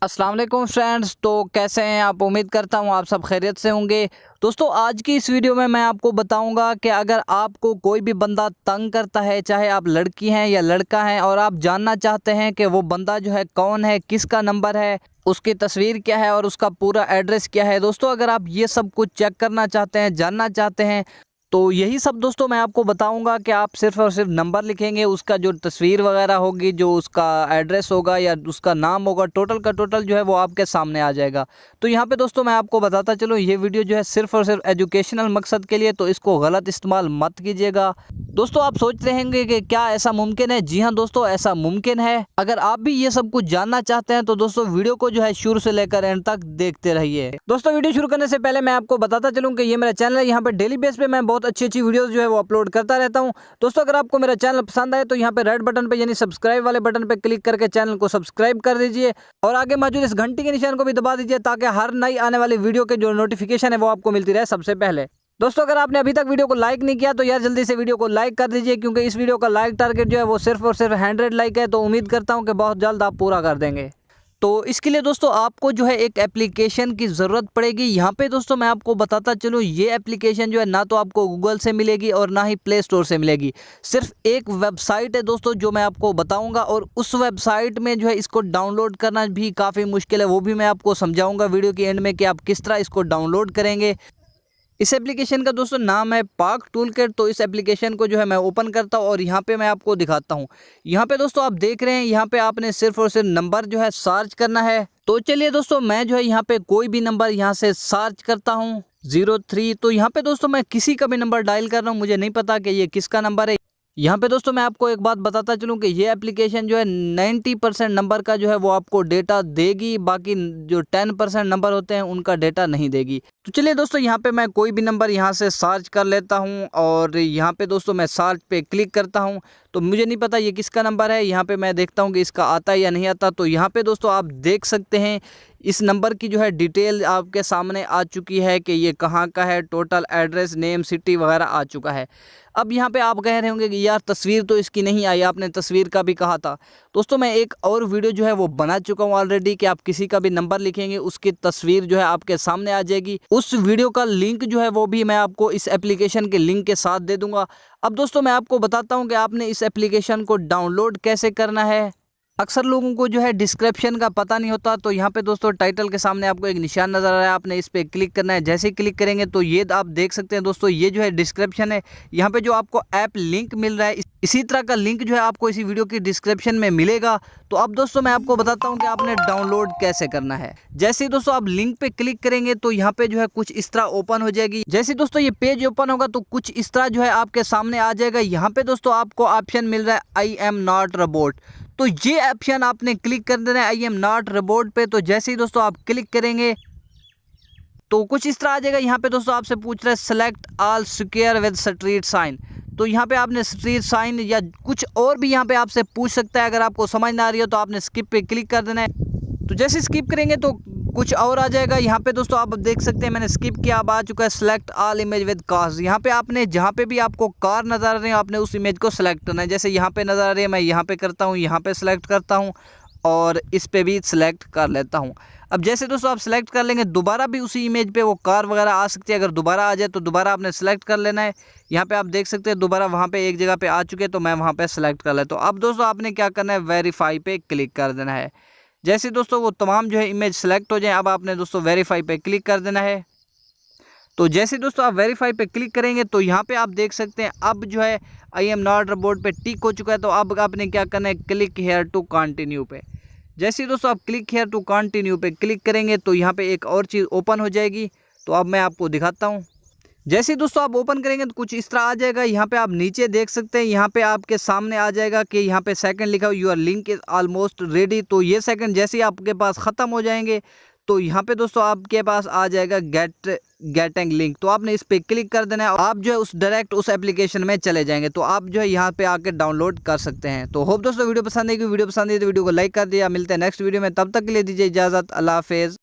अस्सलाम वालेकुम फ्रेंड्स। तो कैसे हैं आप? उम्मीद करता हूं आप सब खैरियत से होंगे। दोस्तों, आज की इस वीडियो में मैं आपको बताऊंगा कि अगर आपको कोई भी बंदा तंग करता है, चाहे आप लड़की हैं या लड़का हैं, और आप जानना चाहते हैं कि वो बंदा जो है कौन है, किसका नंबर है, उसकी तस्वीर क्या है और उसका पूरा एड्रेस क्या है। दोस्तों, अगर आप ये सब कुछ चेक करना चाहते हैं, जानना चाहते हैं, तो यही सब दोस्तों मैं आपको बताऊंगा कि आप सिर्फ और सिर्फ नंबर लिखेंगे, उसका जो तस्वीर वगैरह होगी, जो उसका एड्रेस होगा या उसका नाम होगा, टोटल का टोटल जो है वो आपके सामने आ जाएगा। तो यहाँ पे दोस्तों मैं आपको बताता चलूँ, ये वीडियो जो है सिर्फ और सिर्फ एजुकेशनल मकसद के लिए, तो इसको गलत इस्तेमाल मत कीजिएगा। दोस्तों, आप सोच रहे होंगे कि क्या ऐसा मुमकिन है? जी हाँ दोस्तों, ऐसा मुमकिन है। अगर आप भी ये सब कुछ जानना चाहते हैं तो दोस्तों वीडियो को जो है शुरू से लेकर एंड तक देखते रहिए। दोस्तों, वीडियो शुरू करने से पहले मैं आपको बताता चलूँ कि ये मेरा चैनल है। यहाँ पे डेली बेस पे मैं बहुत अच्छी वीडियोस जो है वो अपलोड करता रहता हूँ। दोस्तों, अगर आपको मेरा चैनल पसंद आए तो यहाँ पे रेड बटन पे यानी सब्सक्राइब वाले बटन पे क्लिक करके चैनल को सब्सक्राइब कर दीजिए और आगे मौजूद इस घंटी के निशान को भी दबा दीजिए, ताकि हर नई आने वाली वीडियो के जो नोटिफिकेशन है वो आपको मिलती रहे सबसे पहले। दोस्तों, अगर आपने अभी तक वीडियो को लाइक नहीं किया तो यार जल्दी से वीडियो को लाइक कर दीजिए, क्योंकि इस वीडियो का लाइक टारगेट जो है वो सिर्फ और सिर्फ 100 लाइक है। तो उम्मीद करता हूँ कि बहुत जल्द आप पूरा कर देंगे। तो इसके लिए दोस्तों आपको जो है एक एप्लीकेशन की ज़रूरत पड़ेगी। यहाँ पे दोस्तों मैं आपको बताता चलूँ, ये एप्लीकेशन जो है ना तो आपको गूगल से मिलेगी और ना ही प्ले स्टोर से मिलेगी। सिर्फ एक वेबसाइट है दोस्तों जो मैं आपको बताऊंगा, और उस वेबसाइट में जो है इसको डाउनलोड करना भी काफ़ी मुश्किल है। वो भी मैं आपको समझाऊंगा वीडियो के एंड में कि आप किस तरह इसको डाउनलोड करेंगे। इस एप्लीकेशन का दोस्तों नाम है पाक टूलकिट। तो इस एप्लीकेशन को जो है मैं ओपन करता हूँ और यहाँ पे मैं आपको दिखाता हूँ। यहाँ पे दोस्तों आप देख रहे हैं, यहाँ पे आपने सिर्फ और सिर्फ नंबर जो है सर्च करना है। तो चलिए दोस्तों, मैं जो है यहाँ पे कोई भी नंबर यहाँ से सर्च करता हूँ, 03। तो यहाँ पे दोस्तों मैं किसी का भी नंबर डायल कर रहा हूँ, मुझे नहीं पता कि ये किसका नंबर है। यहाँ पे दोस्तों मैं आपको एक बात बताता चलूँ कि ये एप्लीकेशन जो है 90% नंबर का जो है वो आपको डेटा देगी, बाकी जो 10% नंबर होते हैं उनका डेटा नहीं देगी। तो चलिए दोस्तों, यहाँ पे मैं कोई भी नंबर यहाँ से सर्च कर लेता हूँ और यहाँ पे दोस्तों मैं सर्च पे क्लिक करता हूँ। तो मुझे नहीं पता ये किसका नंबर है, यहाँ पे मैं देखता हूँ कि इसका आता है या नहीं आता। तो यहाँ पे दोस्तों आप देख सकते हैं इस नंबर की जो है डिटेल आपके सामने आ चुकी है कि ये कहाँ का है, टोटल एड्रेस, नेम, सिटी वगैरह आ चुका है। अब यहाँ पे आप कह रहे होंगे कि यार तस्वीर तो इसकी नहीं आई, आपने तस्वीर का भी कहा था। दोस्तों, मैं एक और वीडियो जो है वो बना चुका हूँ ऑलरेडी कि आप किसी का भी नंबर लिखेंगे उसकी तस्वीर जो है आपके सामने आ जाएगी। उस वीडियो का लिंक जो है वो भी मैं आपको इस एप्लीकेशन के लिंक के साथ दे दूंगा। अब दोस्तों मैं आपको बताता हूँ कि आपने इस एप्लीकेशन को डाउनलोड कैसे करना है। अक्सर लोगों को जो है डिस्क्रिप्शन का पता नहीं होता। तो यहाँ पे दोस्तों टाइटल के सामने आपको एक निशान नज़र आ रहा है, आपने इस पर क्लिक करना है। जैसे ही क्लिक करेंगे तो ये आप देख सकते हैं दोस्तों, ये जो है डिस्क्रिप्शन है। यहाँ पे जो आपको ऐप लिंक मिल रहा है, इसी तरह का लिंक जो है आपको इसी वीडियो की डिस्क्रिप्शन में मिलेगा। तो अब दोस्तों मैं आपको बताता हूँ कि आपने डाउनलोड कैसे करना है। जैसे ही दोस्तों आप लिंक पे क्लिक करेंगे तो यहाँ पे जो है कुछ इस तरह ओपन हो जाएगी। जैसे दोस्तों ये पेज ओपन होगा तो कुछ इस तरह जो है आपके सामने आ जाएगा। यहाँ पे दोस्तों आपको ऑप्शन मिल रहा है आई एम नॉट रोबोट। तो ये ऑप्शन आपने क्लिक कर देना है आई एम नॉट रोबोट पे। तो जैसे ही दोस्तों आप क्लिक करेंगे तो कुछ इस तरह आ जाएगा। यहाँ पे दोस्तों आपसे पूछ रहा है select all square with street sign. तो यहाँ पे आपने स्ट्रीट साइन या कुछ और भी यहाँ पे आपसे पूछ सकता है। अगर आपको समझ ना आ रही हो तो आपने स्किप पे क्लिक कर देना है। तो जैसे स्किप करेंगे तो कुछ और आ जाएगा। यहाँ पे दोस्तों आप देख सकते हैं मैंने स्किप किया, अब आ चुका है select all image with cars. यहाँ पे आपने जहाँ पे भी आपको कार नज़र आ रही है आपने उस इमेज को सेलेक्ट करना है। जैसे यहाँ पे नज़र आ रही है, मैं यहाँ पे करता हूँ, यहाँ पे सेलेक्ट करता हूँ और इस पे भी सिलेक्ट कर लेता हूँ। अब जैसे दोस्तों आप सेलेक्ट कर लेंगे, दोबारा भी उसी इमेज पे वो कार वगैरह आ सकती है। अगर दोबारा आ जाए तो दोबारा आपने सेलेक्ट कर लेना है। यहाँ पे आप देख सकते हैं दोबारा वहाँ पे एक जगह पे आ चुके हैं, तो मैं वहाँ पे सेलेक्ट कर लेता हूँ। अब दोस्तों आपने क्या करना है, वेरीफाई पे क्लिक कर देना है। जैसे दोस्तों वो तमाम जो है इमेज सेलेक्ट हो जाए, अब आपने दोस्तों वेरीफाई पे क्लिक कर देना है। तो जैसे दोस्तों आप वेरीफाई पे क्लिक करेंगे तो यहाँ पे आप देख सकते हैं अब जो है आई एम नॉट रोबोट पे टिक हो चुका है। तो अब आपने क्या करना है, क्लिक हेयर टू कंटिन्यू पे। जैसे ही दोस्तों आप क्लिक हेयर टू कंटिन्यू पे क्लिक करेंगे तो यहाँ पे एक और चीज़ ओपन हो जाएगी। तो अब मैं आपको दिखाता हूँ। जैसे ही दोस्तों आप ओपन करेंगे तो कुछ इस तरह आ जाएगा। यहाँ पे आप नीचे देख सकते हैं, यहाँ पे आपके सामने आ जाएगा कि यहाँ पे सेकंड लिखा हुआ your link is almost ready. तो ये सेकंड जैसे ही आपके पास ख़त्म हो जाएंगे तो यहाँ पे दोस्तों आपके पास आ जाएगा गेटिंग लिंक। तो आपने इस पर क्लिक कर देना है, आप जो है उस डायरेक्ट उस एप्लीकेशन में चले जाएंगे। तो आप जो है यहाँ पे आके डाउनलोड कर सकते हैं। तो होप दोस्तों वीडियो पसंद आई, वीडियो पसंद आई तो वीडियो को लाइक कर दिया। मिलते हैं नेक्स्ट वीडियो में, तब तक के लिए दीजिए इजाज़त। अल्लाह हाफिज़।